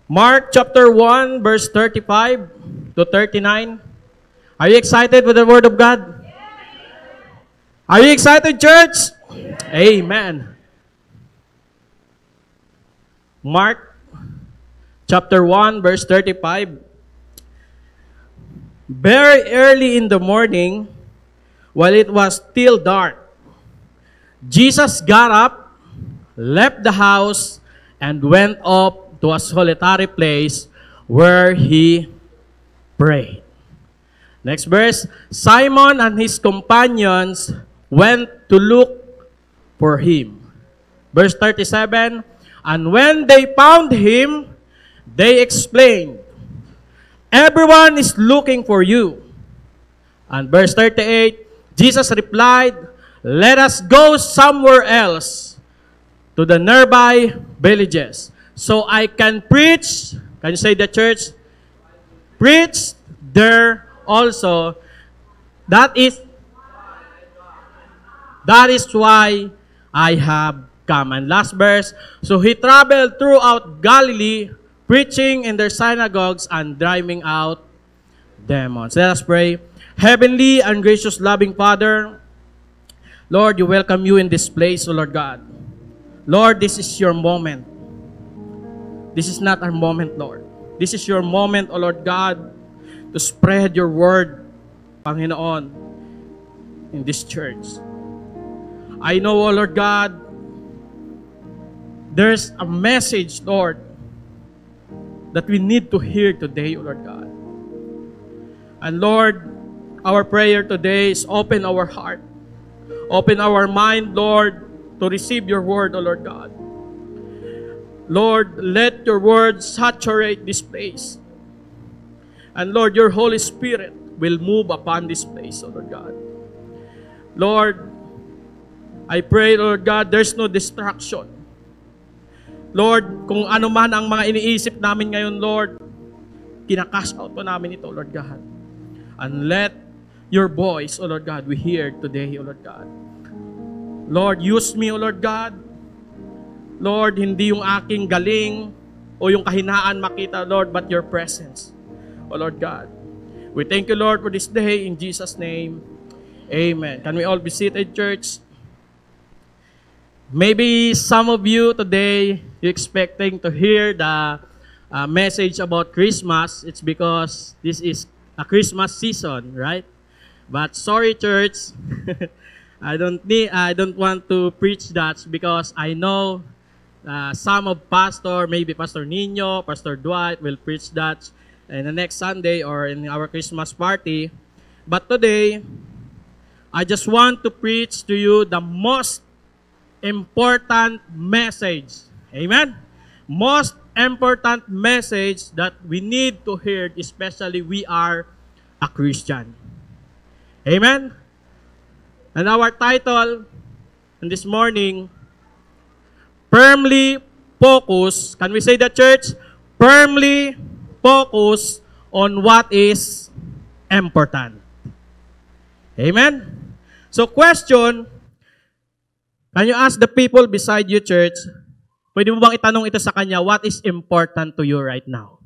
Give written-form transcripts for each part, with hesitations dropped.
Mark chapter 1, verse 35 to 39. Are you excited with the Word of God? Are you excited, church? Amen. Mark chapter 1, verse 35. Very early in the morning, while it was still dark, Jesus got up, left the house, and went up to a solitary place where he prayed. Next verse, Simon and his companions went to look for him. Verse 37, and when they found him, they explained, "Everyone is looking for you." And verse 38, Jesus replied, "Let us go somewhere else to the nearby villages, so I can preach." Can you say the church? Preach there also. That is why I have come. And last verse, so he traveled throughout Galilee, preaching in their synagogues and driving out demons. Let us pray. Heavenly and gracious loving Father, Lord, you welcome you in this place, O Lord God. Lord, this is your moment. This is not our moment, Lord. This is your moment, O Lord God, to spread your word, Panginoon, in this church. I know, O Lord God, there's a message, Lord, that we need to hear today, O Lord God. And Lord, our prayer today is open our heart, open our mind, Lord, to receive your word, O Lord God. Lord, let your word saturate this place. And Lord, your Holy Spirit will move upon this place, O Lord God. Lord, I pray, Lord God, there's no distraction. Lord, kung ano man ang mga iniisip namin ngayon, Lord, kinakash out po namin ito, Lord God. And let your voice, O Lord God, we hear today, O Lord God. Lord, use me, O Lord God. Lord, hindi yung aking galing o yung kahinaan makita, Lord, but your presence, O Lord God. We thank you, Lord, for this day. In Jesus' name, amen. Can we all be seated, church? Maybe some of you today, you're expecting to hear the message about Christmas. It's because this is a Christmas season, right? But sorry, church, I don't want to preach that because I know some of maybe Pastor Nino, Pastor Dwight will preach that in the next Sunday or in our Christmas party. But today, I just want to preach to you the most important message. Amen? Most important message that we need to hear, especially we are a Christian. Amen? And our title this morning, firmly focus. Can we say that, church? Firmly focus on what is important. Amen? So question, can you ask the people beside you, church, pwede mo bang itanong ito sa kanya, what is important to you right now?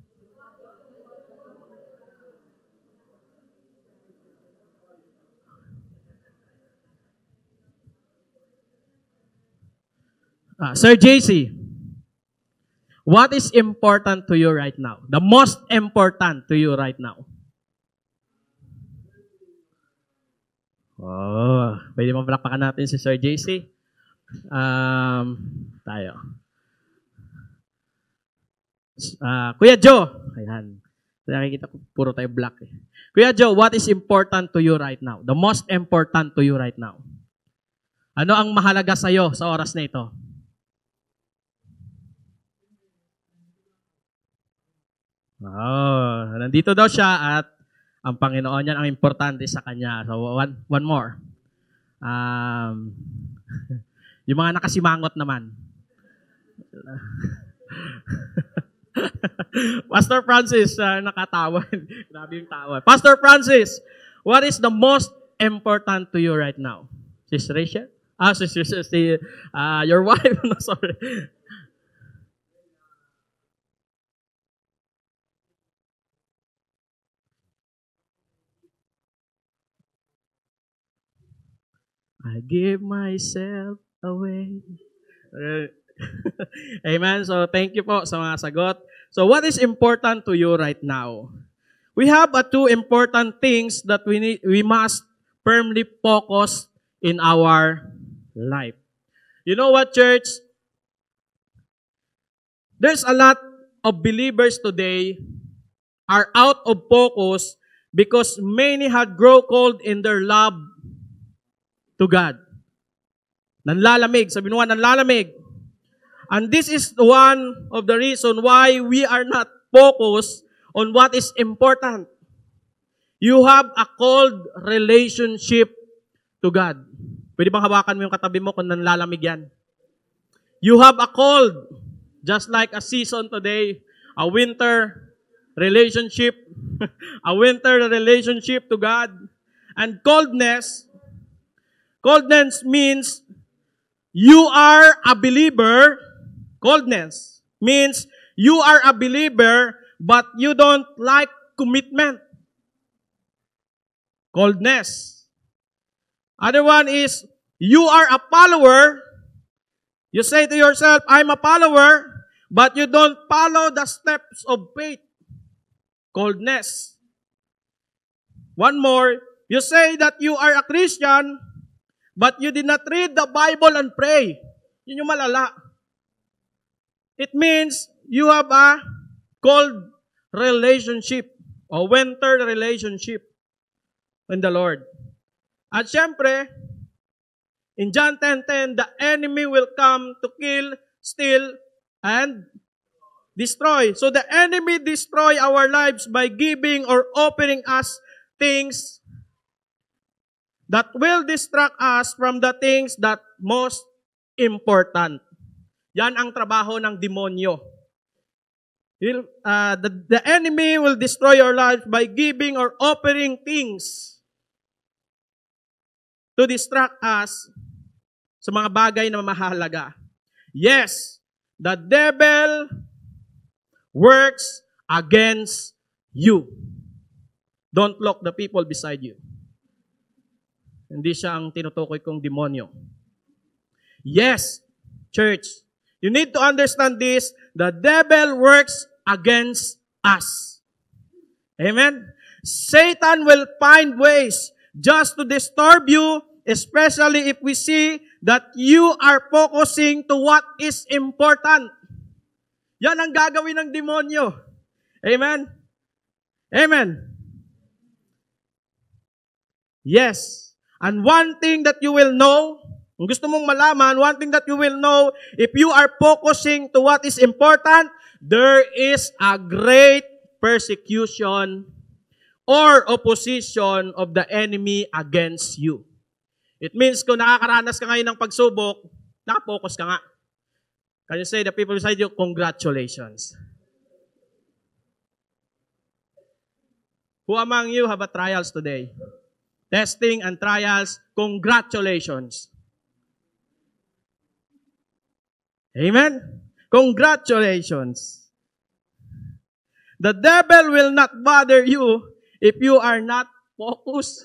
Sir JC, what is important to you right now? The most important to you right now? Oh, pwede mo palakpakan natin si Sir JC. Tayo. Kuya Joe. Ayan. Nakikita ko, puro tayo black eh. Kuya Joe, what is important to you right now? The most important to you right now? Ano ang mahalaga sa'yo sa oras na ito? Oh, nandito daw siya at ang Panginoon niyan ang importante sa kanya. So, one more. Yung mga nakasimangot naman. Pastor Francis, nakatawa. Grabe yung tawa. Pastor Francis, what is the most important to you right now? Sis Rachel? Your wife? No, sorry. I give myself away. Amen. So thank you po sa mga sagot. So what is important to you right now? We have two important things that we must firmly focus in our life. You know what, church? There's a lot of believers today are out of focus because many had grown cold in their love to God. Nanlalamig. Sabi nyo nga, nanlalamig. And this is one of the reason why we are not focused on what is important. You have a cold relationship to God. Pwede bang hawakan mo yung katabi mo kung nanlalamig yan? You have a cold, just like a season today, a winter relationship, a winter relationship to God. And coldness means you are a believer. Coldness means you are a believer but you don't like commitment. Coldness. Other one is you are a follower. You say to yourself, I'm a follower, but you don't follow the steps of faith. Coldness. One more, you say that you are a Christian, but you did not read the Bible and pray. Yun yung malala. It means you have a cold relationship or winter relationship in the Lord. At syempre, in John 10:10, the enemy will come to kill, steal, and destroy. So the enemy destroy our lives by giving or offering us things that will distract us from the things that most important. Yan ang trabaho ng demonyo. The enemy will destroy our lives by giving or offering things to distract us sa mga bagay na mahalaga. Yes, the devil works against you. Don't look the people beside you. Hindi siya ang tinutukoy kong demonyo. Yes, church, you need to understand this. The devil works against us. Amen? Satan will find ways just to disturb you, especially if we see that you are focusing to what is important. Yan ang gagawin ng demonyo. Amen? Amen? Yes. And one thing that you will know, kung gusto mong malaman, one thing that you will know, if you are focusing to what is important, there is a great persecution or opposition of the enemy against you. It means kung nakakaranas ka ngayon ng pagsubok, nakapokus ka nga. Can you say the people beside you, congratulations. Who among you have a trials today? Testing and trials, congratulations. Amen? Congratulations. The devil will not bother you if you are not focused.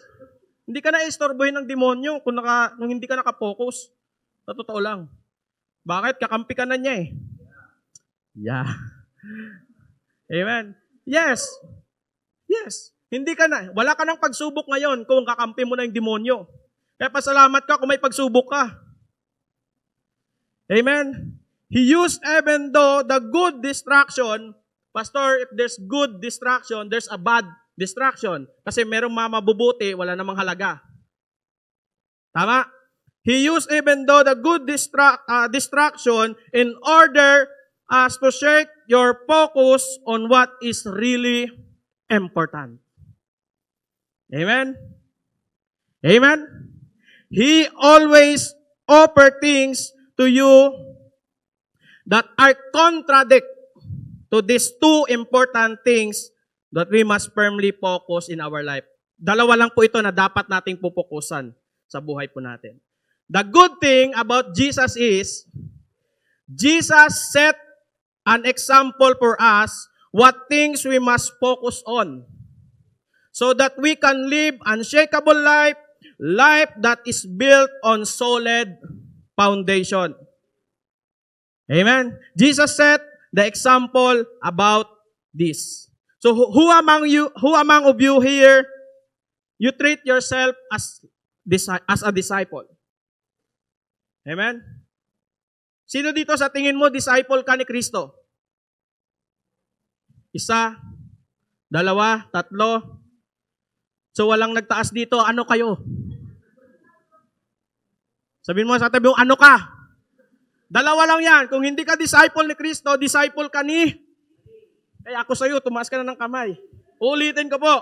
Hindi ka na istorbohin ng demonyo kung hindi ka nakapokus. Sa totoo lang. Bakit? Kakampi ka na niya eh. Yeah. Amen? Yes. Yes. Hindi ka na. Wala ka ng pagsubok ngayon kung kakampi mo na yung demonyo. Kaya pasalamat ka kung may pagsubok ka. Amen? He used even though the good distraction, Pastor, if there's good distraction, there's a bad distraction. Kasi merong mabubuti, wala namang halaga. Tama? He used even though the good distraction in order as to shake your focus on what is really important. Amen? Amen? He always offer things to you that are contradict to these two important things that we must firmly focus in our life. Dalawa lang po ito na dapat nating pupukusan sa buhay po natin. The good thing about Jesus is, Jesus set an example for us what things we must focus on so that we can live unshakable life, life that is built on solid foundation. Amen? Jesus set the example about this. So who among of you here, you treat yourself as a disciple? Amen? Sino dito sa tingin mo, disciple ka ni Kristo? Isa, dalawa, tatlo. So walang nagtaas dito, ano kayo? Sabihin mo sa tabi mo, ano ka? Dalawa lang yan. Kung hindi ka disciple ni Kristo, disciple ka ni... Eh ako sa'yo, tumaas ka na ng kamay. Ulitin ko po.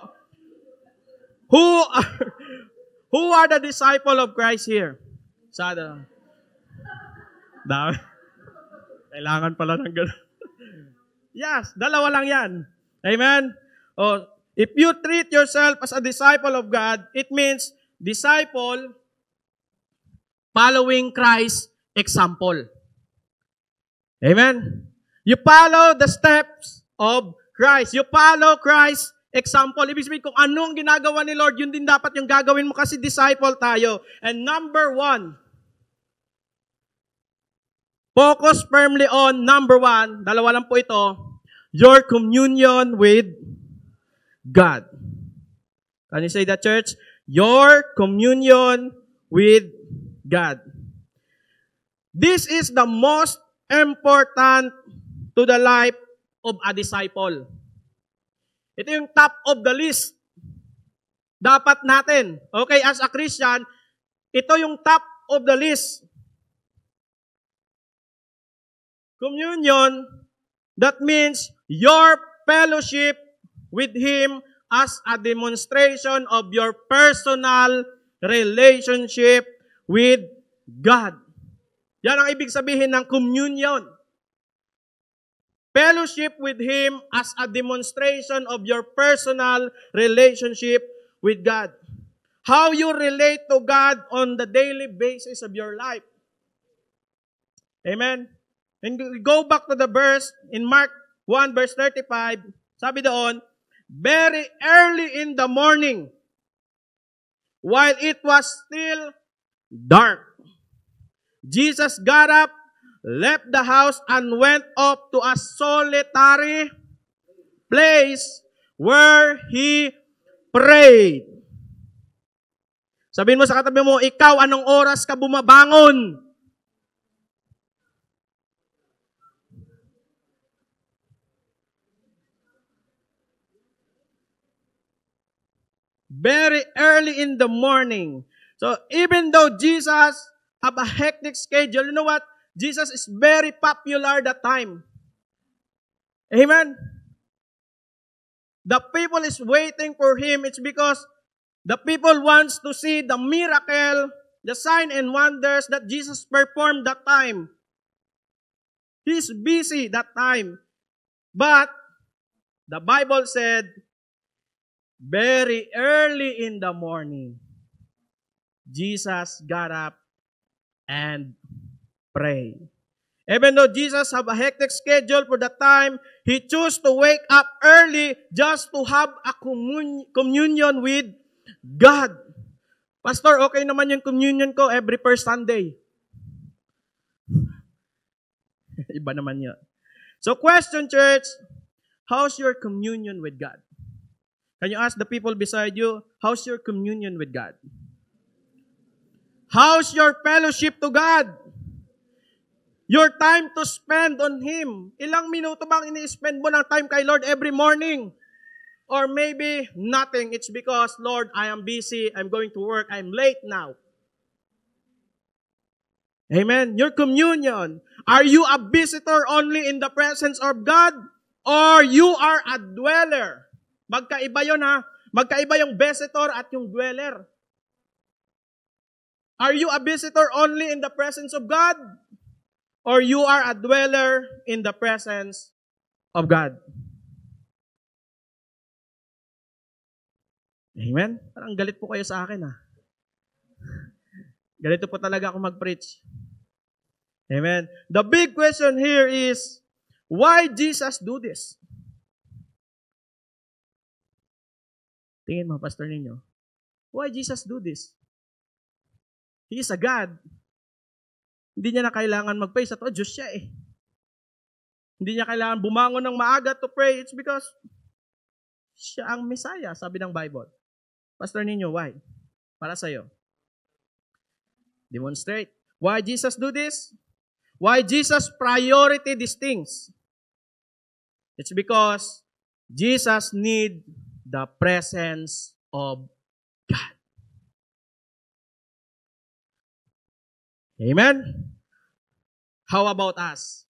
Who are the disciple of Christ here? Dami. Kailangan pala ng gano'n. Yes, dalawa lang yan. Amen? Oh, if you treat yourself as a disciple of God, it means disciple following Christ's example. Amen? You follow the steps of Christ. You follow Christ's example. Ibig sabihin, kung anong ginagawa ni Lord, yun din dapat yung gagawin mo kasi disciple tayo. And number one, focus firmly on number one, dalawa lang po ito, your communion with God. Can you say that, church? Your communion with God. This is the most important to the life of a disciple. Ito yung top of the list. Dapat natin. Okay, as a Christian, ito yung top of the list. Communion, that means your fellowship with Him as a demonstration of your personal relationship with God. Yan ang ibig sabihin ng communion. Fellowship with Him as a demonstration of your personal relationship with God. How you relate to God on the daily basis of your life. Amen? And go back to the verse in Mark 1 verse 35. Sabi doon, very early in the morning, while it was still dark, Jesus got up, left the house, and went up to a solitary place where He prayed. Sabihin mo sa katabi mo, ikaw, anong oras ka bumabangon? Very early in the morning. So even though Jesus have a hectic schedule, you know what? Jesus is very popular that time. Amen? The people is waiting for Him. It's because the people wants to see the miracle, the sign and wonders that Jesus performed that time. He's busy that time. But the Bible said, very early in the morning, Jesus got up and prayed. Even though Jesus have a hectic schedule for that time, He chose to wake up early just to have a communion with God. Pastor, okay naman yung communion ko every first Sunday. Iba naman yun. So question, church, how's your communion with God? Can you ask the people beside you, how's your communion with God? How's your fellowship to God? Your time to spend on Him. Ilang minuto bang ini-spend mo ng time kay Lord every morning? Or maybe nothing. It's because, Lord, I am busy. I'm going to work. I'm late now. Amen. Your communion. Are you a visitor only in the presence of God? Or you are a dweller? Magkaiba yun ha. Magkaiba yung visitor at yung dweller. Are you a visitor only in the presence of God? Or you are a dweller in the presence of God? Amen? Parang galit po kayo sa akin ha. Galito po talaga ako mag-preach. Amen? The big question here is, why Jesus do this? Tingin mo, pastor ninyo. Why Jesus do this? He is a God. Hindi niya na kailangan mag-pray sa to. Diyos siya eh. Hindi niya kailangan bumangon ng maaga to pray. It's because siya ang Messiah, sabi ng Bible. Pastor Ninyo, why? Para sa'yo. Demonstrate. Why Jesus do this? Why Jesus priority these things? It's because Jesus need the presence of God. Amen? How about us?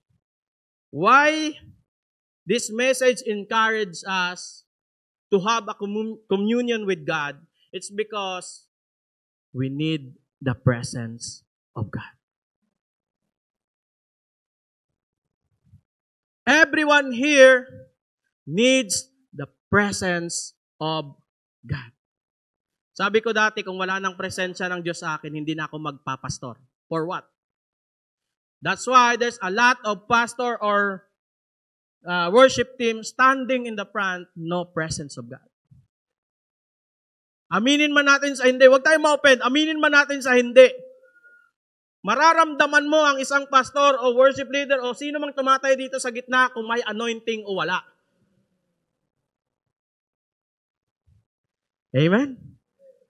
Why this message encourages us to have a communion with God? It's because we need the presence of God. Everyone here needs the presence of God. Sabi ko dati, kung wala nang presensya ng Diyos sa akin, hindi na ako magpapastor. For what? That's why there's a lot of pastor or worship team standing in the front, no presence of God. Aminin man natin sa hindi. Huwag tayo ma-open. Aminin man natin sa hindi. Mararamdaman mo ang isang pastor o worship leader o sino mang tumatay dito sa gitna kung may anointing o wala. Amen?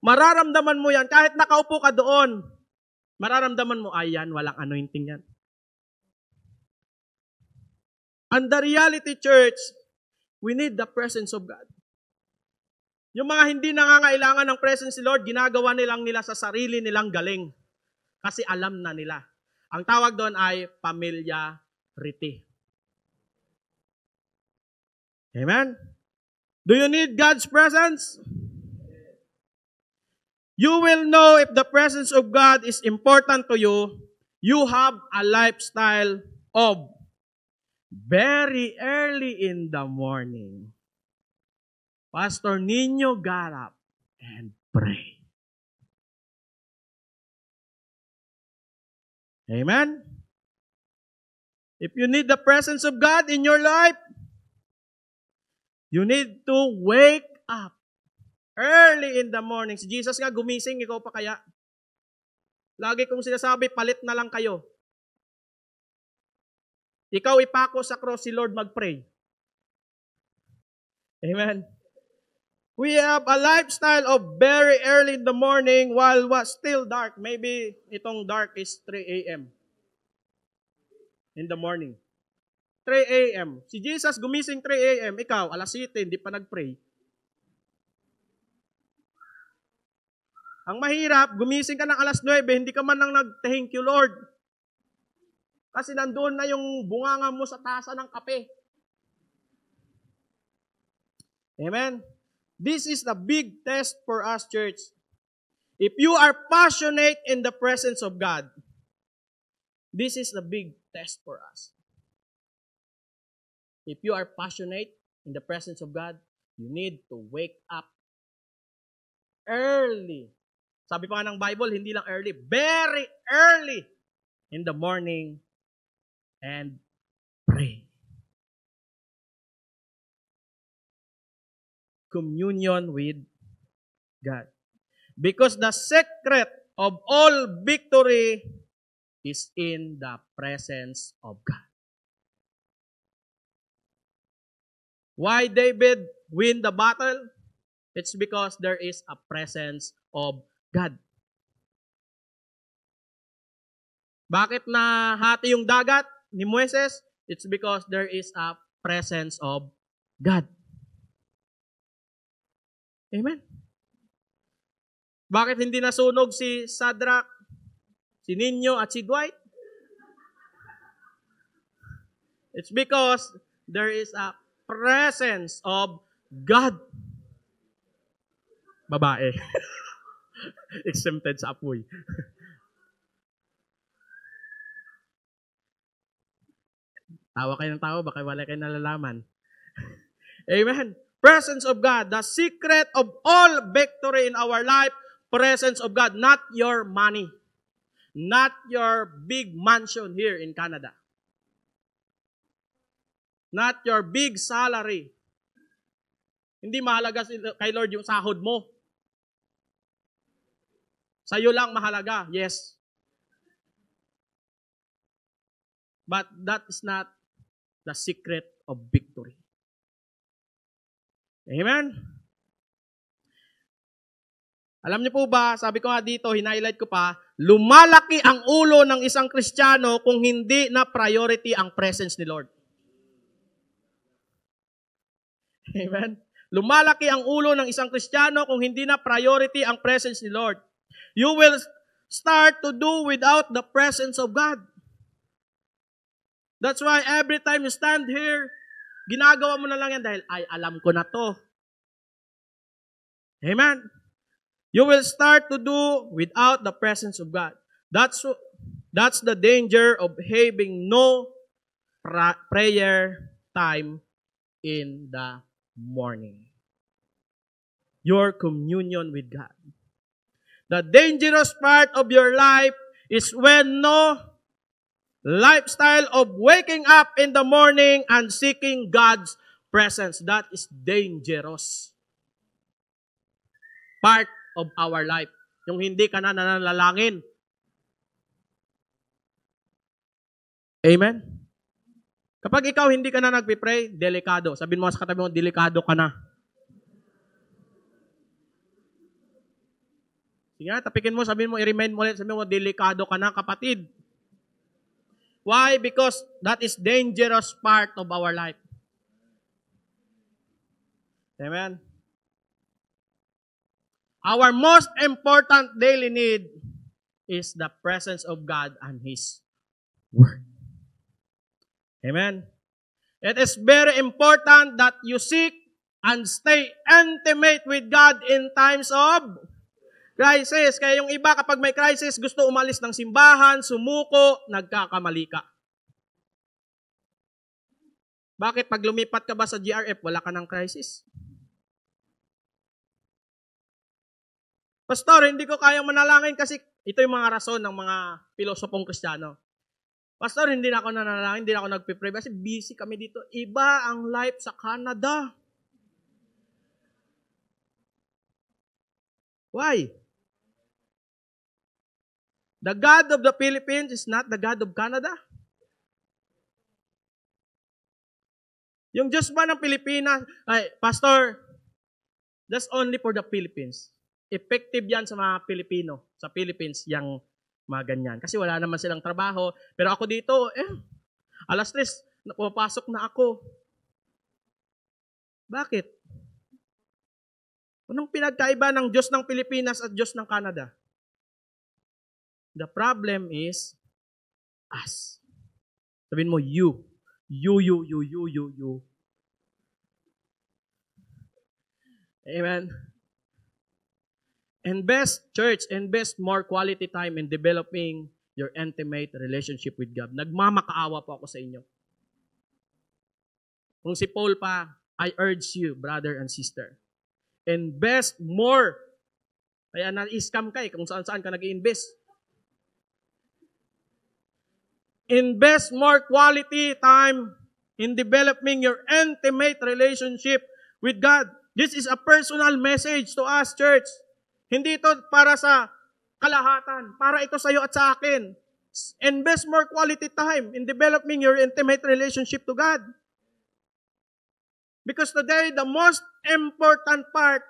Mararamdaman mo yan. Kahit nakaupo ka doon, mararamdaman mo, ayan, walang anointing yan. And the reality, church, we need the presence of God. Yung mga hindi nangangailangan ng presence ni Lord, ginagawa nilang nila sa sarili nilang galing. Kasi alam na nila. Ang tawag doon ay familiarity. Amen? Do you need God's presence? You will know if the presence of God is important to you. You have a lifestyle of very early in the morning. Pastor Nino got up and pray. Amen? If you need the presence of God in your life, you need to wake up early in the morning. Si Jesus nga gumising, ikaw pa kaya? Lagi kong sinasabi, palit na lang kayo. Ikaw ipako sa cross, si Lord mag-pray. Amen? We have a lifestyle of very early in the morning while was still dark. Maybe itong dark is 3 a.m. in the morning. 3 a.m. Si Jesus gumising 3 a.m. Ikaw, alas 7, hindi pa nag-pray. Ang mahirap, gumising ka ng alas 9, hindi ka man lang nag-thank you, Lord. Kasi nandoon na yung bunganga mo sa tasa ng kape. Amen? This is the big test for us, church. If you are passionate in the presence of God, this is the big test for us. If you are passionate in the presence of God, you need to wake up early. Sabi pa nga ng Bible, hindi lang early, very early in the morning and pray. Communion with God. Because the secret of all victory is in the presence of God. Why David win the battle? It's because there is a presence of God. Bakit nahati yung dagat ni Moises? It's because there is a presence of God. Amen. Bakit hindi nasunog si Shadrach, si Nino, at si Dwight? It's because there is a presence of God. Babae. Exempted sa apoy. Tawa kayo ng tawa, baka wala kayo nalalaman. Amen. Presence of God, the secret of all victory in our life, presence of God, not your money, not your big mansion here in Canada, not your big salary. Hindi mahalaga kay Lord yung sahod mo. Sa'yo lang mahalaga, yes. But that is not the secret of victory. Amen? Alam niyo po ba, sabi ko nga dito, hinighlight ko pa, lumalaki ang ulo ng isang Kristiyano kung hindi na priority ang presence ni Lord. Amen? Lumalaki ang ulo ng isang Kristiyano kung hindi na priority ang presence ni Lord. You will start to do without the presence of God. That's why every time you stand here, ginagawa mo na lang yan dahil, ay, alam ko na to. Amen? You will start to do without the presence of God. That's the danger of having no prayer time in the morning. Your communion with God. The dangerous part of your life is when no lifestyle of waking up in the morning and seeking God's presence. That is dangerous part of our life. Yung hindi ka na nananalangin. Amen? Kapag ikaw hindi ka na nagpipray, delikado. Sabihin mo sa katabi mo, delikado ka na. Sige nga, tapikin mo, sabihin mo, i-remind mo ulit, sabihin mo, delikado ka na, kapatid. Why? Because that is dangerous part of our life. Amen? Our most important daily need is the presence of God and His Word. Amen? It is very important that you seek and stay intimate with God in times of crisis. Kaya yung iba kapag may crisis, gusto umalis ng simbahan, sumuko, nagkakamali ka. Bakit? Pag lumipat ka ba sa GRF, wala ka ng crisis? Pastor, hindi ko kayang manalangin kasi ito yung mga rason ng mga pilosopong Kristiyano. Pastor, hindi na ako nanalangin, hindi na ako nagpipray kasi busy kami dito. Iba ang life sa Canada. Why? The God of the Philippines is not the God of Canada. Yung Diyos ba ng Pilipinas, ay, Pastor, that's only for the Philippines. Effective yan sa mga Pilipino. Sa Philippines, yung mga ganyan. Kasi wala naman silang trabaho. Pero ako dito, alas 3, pumapasok na ako. Bakit? Anong pinagkaiba ng Diyos ng Pilipinas at Diyos ng Canada? The problem is us. Sabihin mo, you. You. Amen. Invest, church, invest more quality time in developing your intimate relationship with God. Nagmamakaawa po ako sa inyo. Kung si Paul pa, I urge you, brother and sister, invest more. Kaya na-scam ka kung saan-saan ka nag-i-invest. Invest more quality time in developing your intimate relationship with God. This is a personal message to us, church. Hindi ito para sa kalahatan. Para ito sa iyo at sa akin. Invest more quality time in developing your intimate relationship to God. Because today, the most important part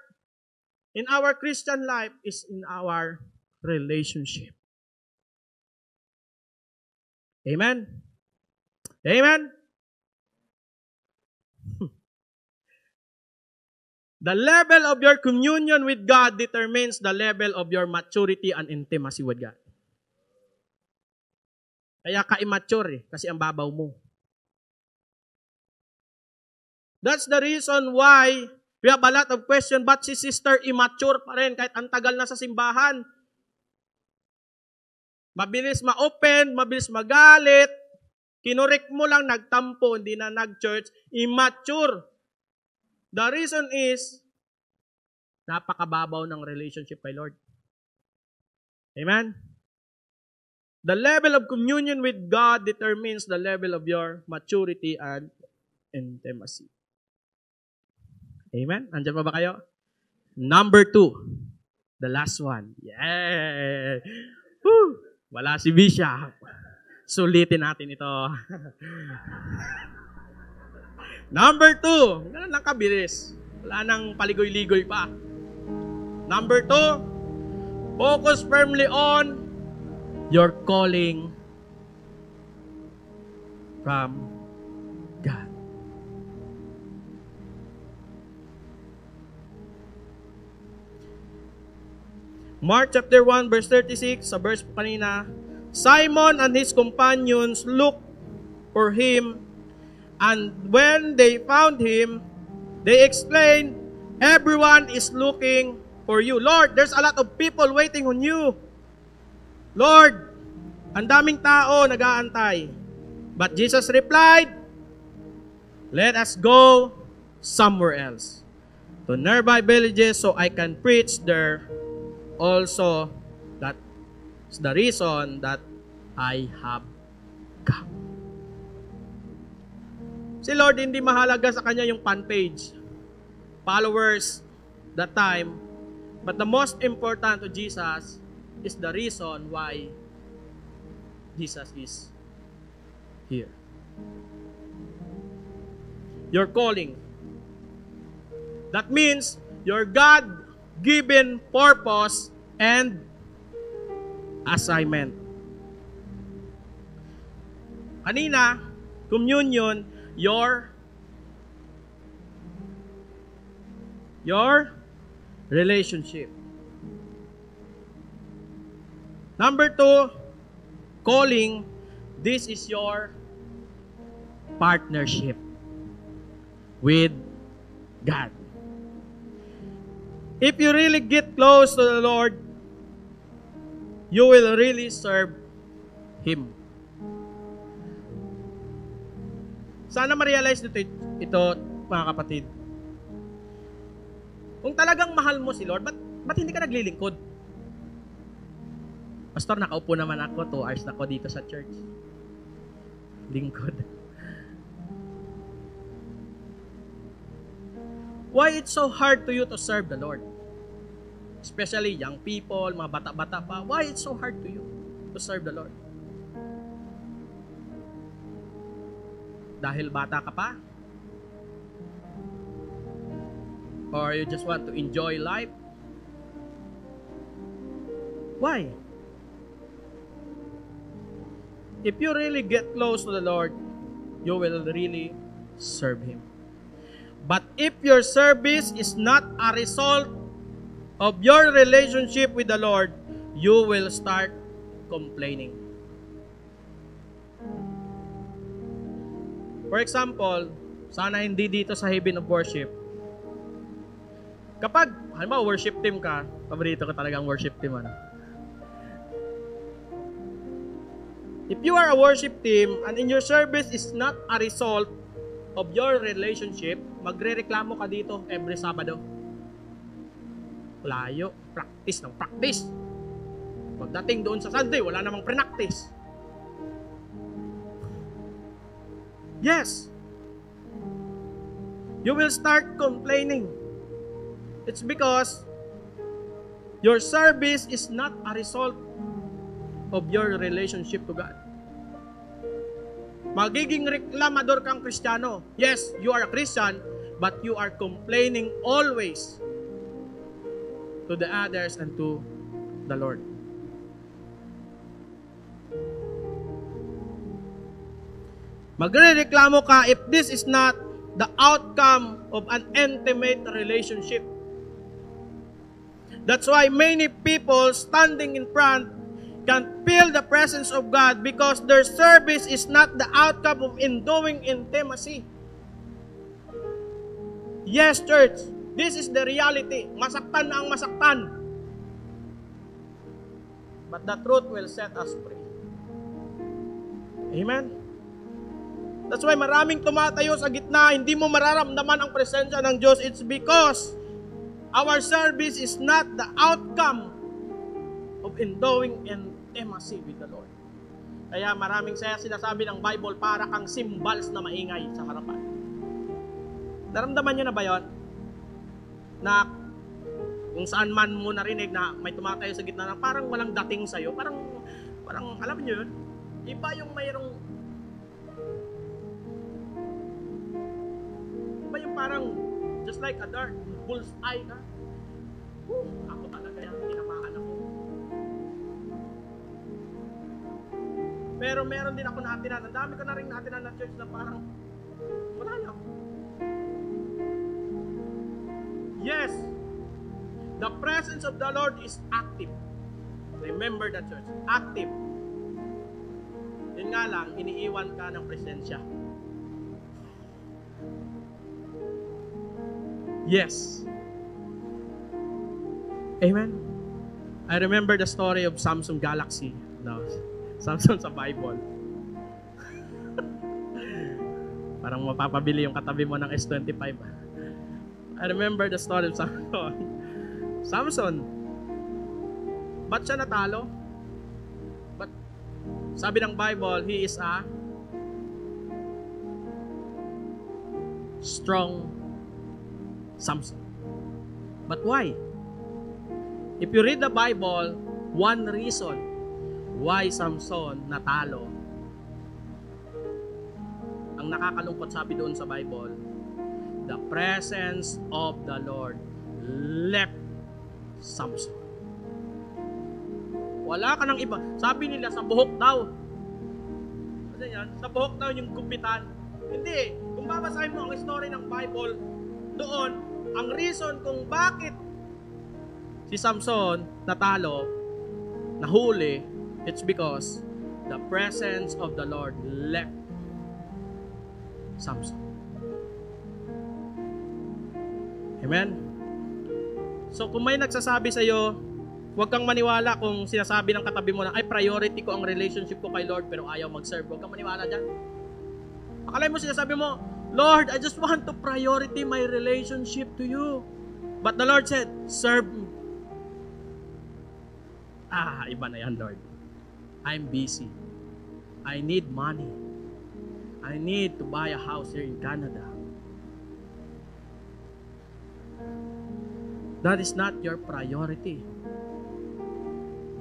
in our Christian life is in our relationship. Amen? Amen? The level of your communion with God determines the level of your maturity and intimacy with God. Kaya ka-immature kasi ang babaw mo. That's the reason why we have a lot of questions, but si sister immature pa rin kahit ang tagal na sa simbahan. Mabilis ma-open, mabilis magalit, kinurek mo lang, nagtampo, hindi na nag-church, immature. The reason is, napakababaw ng relationship kay Lord. Amen? The level of communion with God determines the level of your maturity and intimacy. Amen? Andiyan pa ba kayo? Number 2. The last one. Yeah! Woo! Wala si Bishop. Sulitin natin ito. Number 2. Ganun lang kabilis. Wala nang paligoy-ligoy pa. Number 2. Focus firmly on your calling from God. Mark chapter 1 verse 36, sa verse po kanina, Simon and his companions looked for him, and when they found him, they exclaimed, "Everyone is looking for you." Lord, there's a lot of people waiting on you. Lord, ang daming tao nag-aantay. But Jesus replied, "Let us go somewhere else, to nearby villages, so I can preach there also. That's the reason that I have come." Si Lord, hindi mahalaga sa kanya yung fan page, followers, that time. But the most important to Jesus is the reason why Jesus is here. Your calling. That means your God-given purpose and assignment. Kanina, communion, your relationship. Number 2, calling, this is your partnership with God. If you really get close to the Lord, you will really serve Him. Sana ma-realize ito, mga kapatid. Kung talagang mahal mo si Lord, ba't hindi ka naglilingkod? Pastor, nakaupo naman ako, 2 hours na ako dito sa church. Lingkod. Why it's so hard to you to serve the Lord? Especially young people, mga bata-bata pa. Why it's so hard to you to serve the Lord? Dahil bata ka pa? Or you just want to enjoy life? Why? If you really get close to the Lord, you will really serve Him. But if your service is not a result of your relationship with the Lord, you will start complaining. For example, sana hindi dito sa Heaven of Worship. Kapag, halimbawa, worship team ka, paborito ko talagang worship team, ano? If you are a worship team and in your service is not a result of your relationship, magre-reklamo ka dito every Sabado. Layo, practice ng practice. Pagdating doon sa Sunday, wala namang pre-practice. Yes. You will start complaining. It's because your service is not a result of your relationship to God. Magiging reklamador kang Kristiyano. Yes, you are a Christian, but you are complaining always to the others and to the Lord. Magrereklamo ka if this is not the outcome of an intimate relationship. That's why many people standing in front can feel the presence of God because their service is not the outcome of enduring intimacy. Yes, church, this is the reality. Masaktan na ang masaktan. But the truth will set us free. Amen? That's why maraming tumatayo sa gitna, hindi mo mararamdaman ang presensya ng Diyos. It's because our service is not the outcome of enduring intimacy with the Lord. Kaya maraming sinasabi ng Bible, para kang cymbals na maingay sa harapan. Naramdaman nyo na ba yun? Na Kung saan man mo narinig na may tumatayo sa gitna na parang walang dating sa'yo, parang alam niyo yun, iba yung mayroong, iba yung parang, just like a dart, bullseye ka. Ako talaga yan, tinamaan ako. Pero meron din ako naatinan, ang dami ko na rin naatinan na church na parang, wala lang. Yes, the presence of the Lord is active. Remember that, church. Active. Yun nga lang, iniiwan ka ng presensya. Yes. Amen. I remember the story of Samsung Galaxy. No, Samsung sa Bible. Parang mapapabili yung katabi mo ng S25. I remember the story of Samson. Samson, ba't siya natalo? But sabi ng Bible, he is a strong Samson. But why? If you read the Bible, one reason why Samson natalo, ang nakakalungkot sabi doon sa Bible, the presence of the Lord left Samson. Wala ka ng iba. Sabi nila sa buhok daw. Kasi yan, sa buhok daw yung gupitan. Hindi. Kung babasahin mo ang story ng Bible, doon, ang reason kung bakit si Samson natalo, nahuli, it's because the presence of the Lord left Samson. Amen? So kung may nagsasabi sa iyo, huwag kang maniwala kung sinasabi ng katabi mo na, ay, priority ko ang relationship ko kay Lord pero ayaw mag-serve. Huwag kang maniwala dyan. Akala mo sinasabi mo, Lord, I just want to priority my relationship to you. But the Lord said, serve me. Iba na yan, Lord. I'm busy. I need money. I need to buy a house here in Canada. That is not your priority.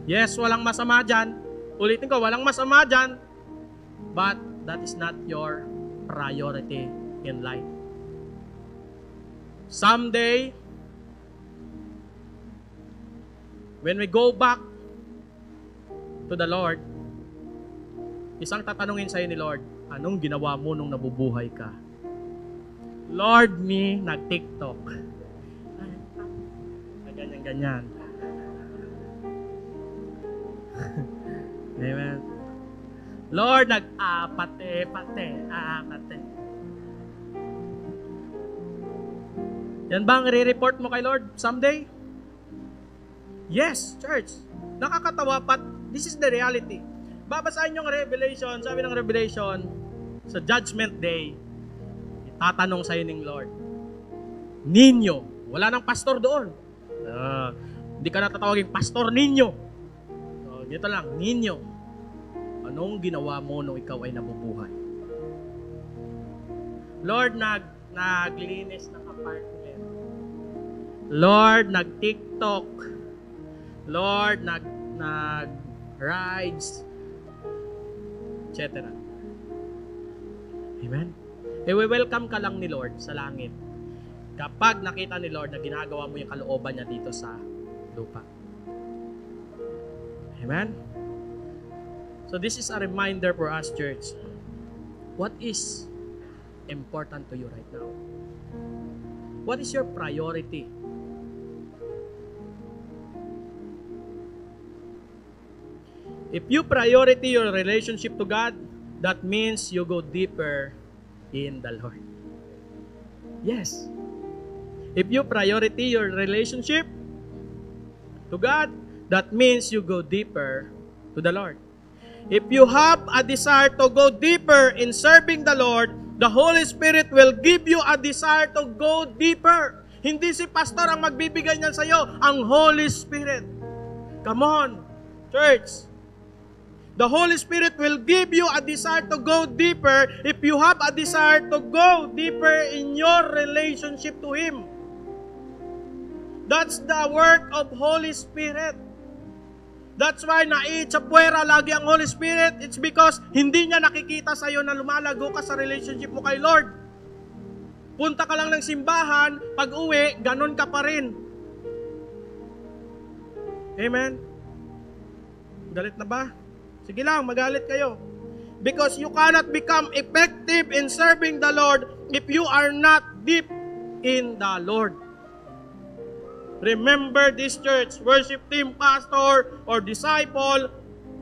Yes, walang masama dyan. Ulitin ko, walang masama dyan. But that is not your priority in life. Someday, when we go back to the Lord, isang tatanungin sa'yo ni Lord, anong ginawa mo nung nabubuhay ka? Lord, nag-TikTok. Ganyan. Amen. Lord, nag-apate. Yan ba ang re-report mo kay Lord someday? Yes, church. Nakakatawa, but this is the reality. Babasahin yung Revelation, sabi ng Revelation, sa Judgment Day, itatanong sa'yo ng Lord, Ninyo, wala nang pastor doon. Hindi ka natatawagin Pastor Ninyo. Dito lang, Ninyo, anong ginawa mo nung ikaw ay nabubuhay? Lord, naglinis ng apartment. Lord, nag-TikTok. Lord, nag-rides, etc. Amen? I-welcome ka lang ni Lord sa langit kapag nakita ni Lord na ginagawa mo yung kalooban niya dito sa lupa. Amen? So this is a reminder for us, church. What is important to you right now? What is your priority? If you priority your relationship to God, that means you go deeper in the Lord. Yes. If you priority your relationship to God, that means you go deeper to the Lord. If you have a desire to go deeper in serving the Lord, the Holy Spirit will give you a desire to go deeper. Hindi si pastor ang magbibigay niyan sa iyo, ang Holy Spirit. Come on, church. The Holy Spirit will give you a desire to go deeper if you have a desire to go deeper in your relationship to Him. That's the work of Holy Spirit. That's why sa puwera lagi ang Holy Spirit. It's because hindi niya nakikita sa'yo na lumalago ka sa relationship mo kay Lord. Punta ka lang ng simbahan, pag uwi, ganon ka pa rin. Amen? Galit na ba? Sige lang, magalit kayo. Because you cannot become effective in serving the Lord if you are not deep in the Lord. Remember this church, worship team, pastor, or disciple,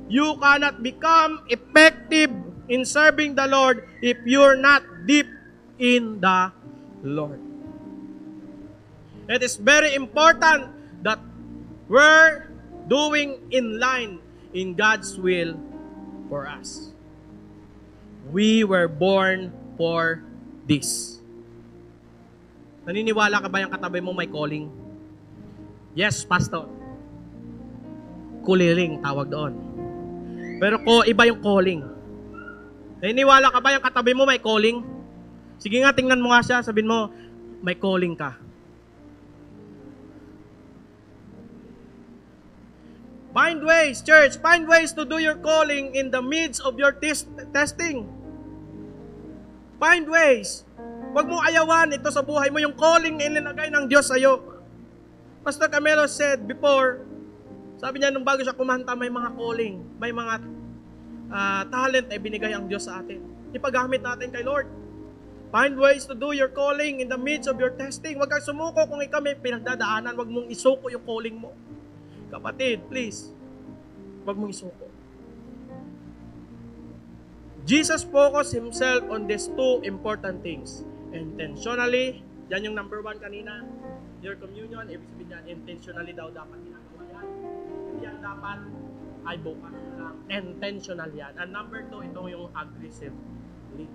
you cannot become effective in serving the Lord if you're not deep in the Lord. It is very important that we're doing in line in God's will for us. We were born for this. Naniniwala ka ba yung katabi mo may calling? Yes, pastor. Kuliling, tawag doon. Pero iba yung calling. Naniniwala ka ba yung katabi mo may calling? Sige nga, tingnan mo nga siya, sabihin mo, may calling ka. Find ways, church, find ways to do your calling in the midst of your testing. Find ways. Huwag mo ayawan ito sa buhay mo, yung calling ilinagay ng Diyos sa'yo. Pastor Camelo said before, sabi niya nung bago siya kumanta, may mga calling, may mga talent ay binigay ang Diyos sa atin. Ipagamit natin kay Lord. Find ways to do your calling in the midst of your testing. Huwag kang sumuko kung ikaw may pinagdadaanan. Huwag mong isuko yung calling mo. Kapatid, please, huwag mong isuko. Jesus focused himself on these two important things. Intentionally, yan yung number 1 kanina. Your communion, ibig sabihin yan, intentionally daw dapat ginagawa yan. Hindi yan dapat ay bukas lang. Intentional yan. And number 2, ito yung aggressively.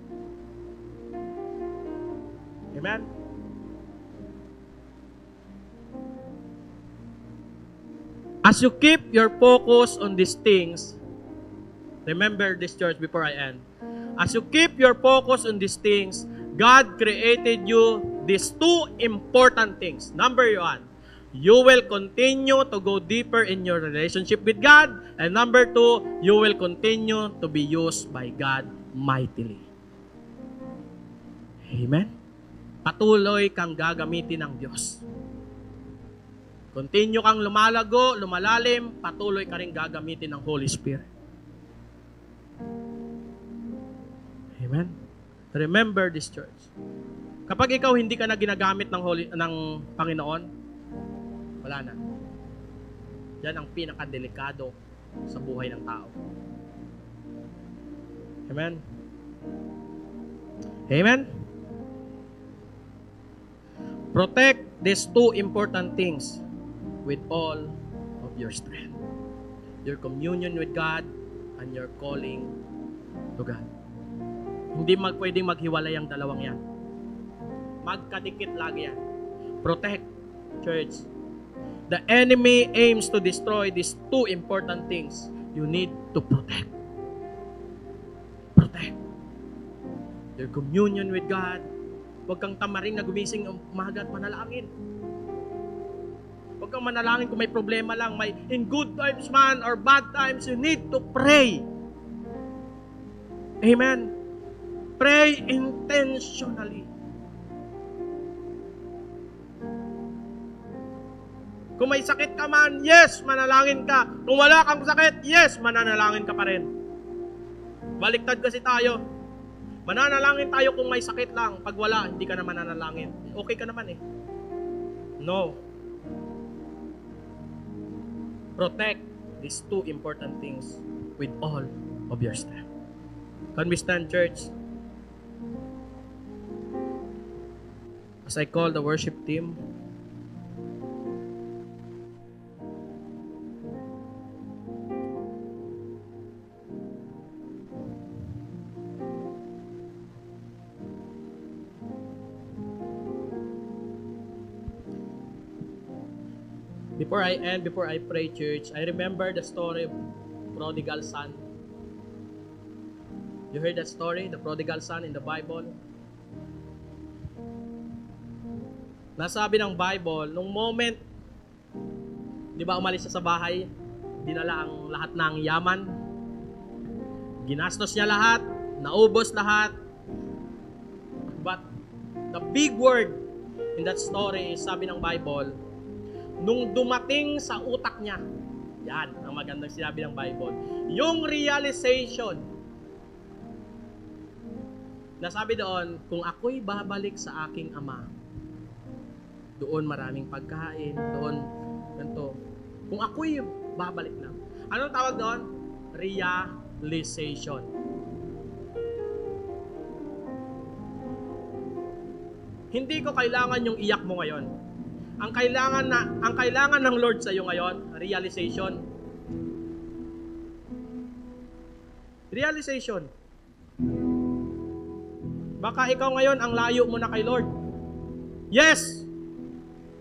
Amen? As you keep your focus on these things, remember this, church, before I end. As you keep your focus on these things, God created you these two important things. Number 1, you will continue to go deeper in your relationship with God. And number 2, you will continue to be used by God mightily. Amen? Patuloy kang gagamitin ng Diyos. Continue kang lumalago, lumalalim, patuloy ka rin gagamitin ng Holy Spirit. Amen? Remember this, church. Kapag ikaw hindi ka na ginagamit ng Panginoon, wala na. Yan ang pinakadelikado sa buhay ng tao. Amen? Amen? Protect these two important things with all of your strength. Your communion with God and your calling to God. Hindi pwedeng maghiwalay ang dalawang yan. Magkadikit lagi yan. Protect, church. The enemy aims to destroy these two important things. You need to protect. Protect. Your communion with God. Huwag kang tamaring na gumising umaga at manalangin. Huwag kang manalangin kung may problema lang. May in good times man or bad times, you need to pray. Amen. Pray intentionally. Kung may sakit ka man, yes, manalangin ka. Kung wala kang sakit, yes, mananalangin ka pa rin. Baliktad kasi tayo. Mananalangin tayo kung may sakit lang. Pag wala, hindi ka na mananalangin. Okay ka naman eh. No. Protect these two important things with all of your strength. Can we stand, church? As I call the worship team, before I pray, church, I remember the story of prodigal son. You heard that story, the prodigal son in the Bible? Nasabi ng Bible, nung moment Di ba umalis siya sa bahay, dinala ang lahat ng yaman, ginastos niya lahat, naubos lahat. But the big word in that story is, sabi ng Bible, nung dumating sa utak niya, yan ang magandang sinabi ng Bible, yung realization, nasabi doon, kung ako'y babalik sa aking ama, doon maraming pagkain, doon ganito. Kung ako'y babalik na. Anong tawag doon? Realization. Hindi ko kailangan yung iyak mo ngayon. Ang kailangan ng Lord sa iyo ngayon, realization. Realization. Baka ikaw ngayon ang layo mo na kay Lord. Yes.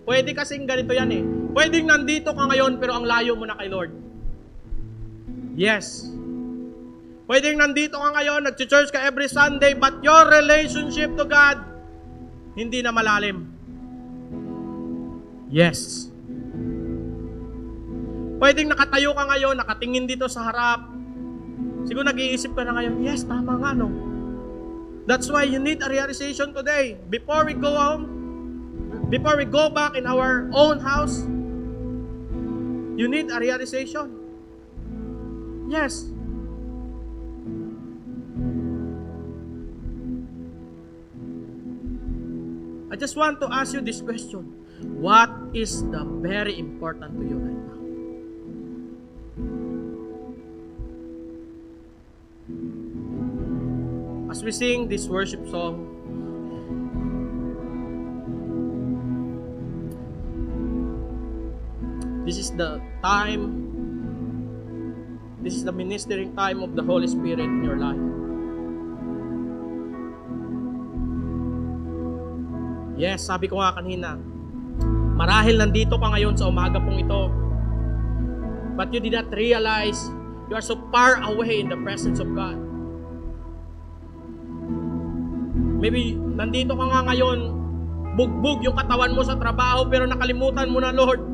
Pwede kasing ganito yan eh. Pwedeng nandito ka ngayon pero ang layo mo na kay Lord. Yes. Pwedeng nandito ka ngayon, nag-church ka every Sunday, but your relationship to God, hindi na malalim. Yes. Pwedeng nakatayo ka ngayon, nakatingin dito sa harap. Siguro nag-iisip ka na ngayon, yes, tama nga no. That's why you need a realization today. Before we go home, before we go back in our own house, you need a realization. Yes. I just want to ask you this question. What is the very important to you right now? As we sing this worship song, this is the time, this is the ministering time of the Holy Spirit in your life. Yes, sabi ko nga kanina, marahil nandito ka ngayon sa umaga pong ito, but you did not realize you are so far away in the presence of God. Maybe nandito ka nga ngayon, bugbog yung katawan mo sa trabaho, pero nakalimutan mo na, Lord,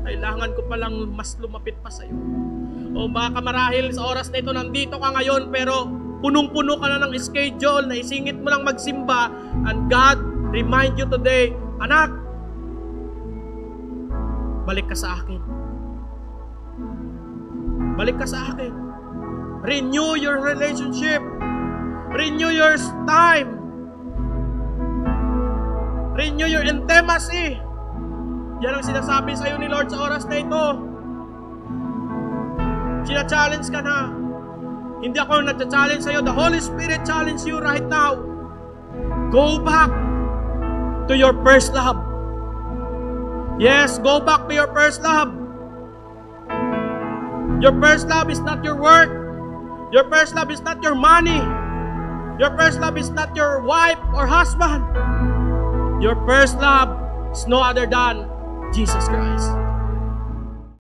kailangan ko palang mas lumapit pa sa iyo. O baka marahil sa oras na ito, nandito ka ngayon, pero punong-puno ka na ng schedule, na isingit mo lang magsimba, and God remind you today, anak, balik ka sa akin. Balik ka sa akin. Renew your relationship. Renew your time. Renew your intimacy. Yan ang sinasabi sa iyo ni Lord sa oras na ito. Sina-challenge ka na. Hindi ako nag-challenge sa iyo. The Holy Spirit challenge you right now. Go back to your first love. Yes, go back to your first love. Your first love is not your work. Your first love is not your money. Your first love is not your wife or husband. Your first love is no other than Jesus Christ.